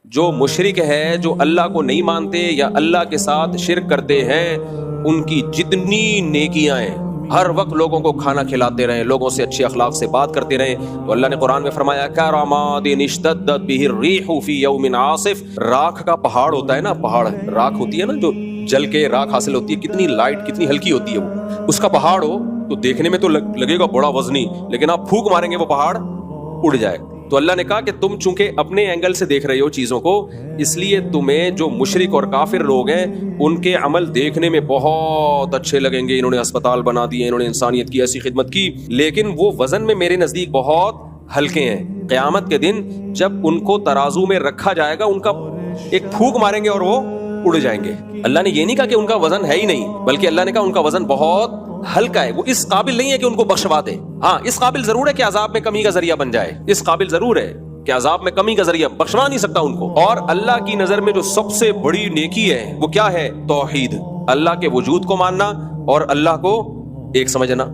جو مشرک ہے، جو اللہ کو نہیں مانتے یا اللہ کے ساتھ شرک کرتے ہیں، ان کی جتنی نیکیاں ہیں، ہر وقت لوگوں کو کھانا کھلاتے رہیں، لوگوں سے اچھے اخلاق سے بات کرتے رہیں، تو اللہ نے قرآن میں فرمایا کراماد اشتدت بہ الریح فی یوم عاصف. راکھ کا پہاڑ ہوتا ہے نا، پہاڑ راکھ ہوتی ہے نا، جو جل کے راکھ حاصل ہوتی ہے، کتنی لائٹ، کتنی ہلکی ہوتی ہے وہ. اس کا پہاڑ ہو تو دیکھنے میں تو لگے گا بڑا وزنی، لیکن آپ پھونک ماریں گے وہ پہاڑ اڑ جائے. تو اللہ نے کہا کہ تم چونکہ اپنے اینگل سے دیکھ رہے ہو چیزوں کو، اس لیے تمہیں جو مشرک اور کافر لوگ ہیں ان کے عمل دیکھنے میں بہت اچھے لگیں گے، انہوں نے اسپتال بنا دیے، انہوں نے انسانیت کی ایسی خدمت کی، لیکن وہ وزن میں میرے نزدیک بہت ہلکے ہیں. قیامت کے دن جب ان کو ترازو میں رکھا جائے گا، ان کا ایک پھونک ماریں گے اور وہ اڑ جائیں گے. اللہ نے یہ نہیں کہا کہ ان کا وزن ہے ہی نہیں، بلکہ اللہ نے کہا ان کا وزن بہت ہلکا ہے، وہ اس قابل نہیں ہے کہ ان کو بخشوا دے. ہاں، اس قابل ضرور ہے کہ عذاب میں کمی کا ذریعہ بن جائے، اس قابل ضرور ہے کہ عذاب میں کمی کا ذریعہ، بخشوا نہیں سکتا ان کو. اور اللہ کی نظر میں جو سب سے بڑی نیکی ہے وہ کیا ہے؟ توحید، اللہ کے وجود کو ماننا اور اللہ کو ایک سمجھنا.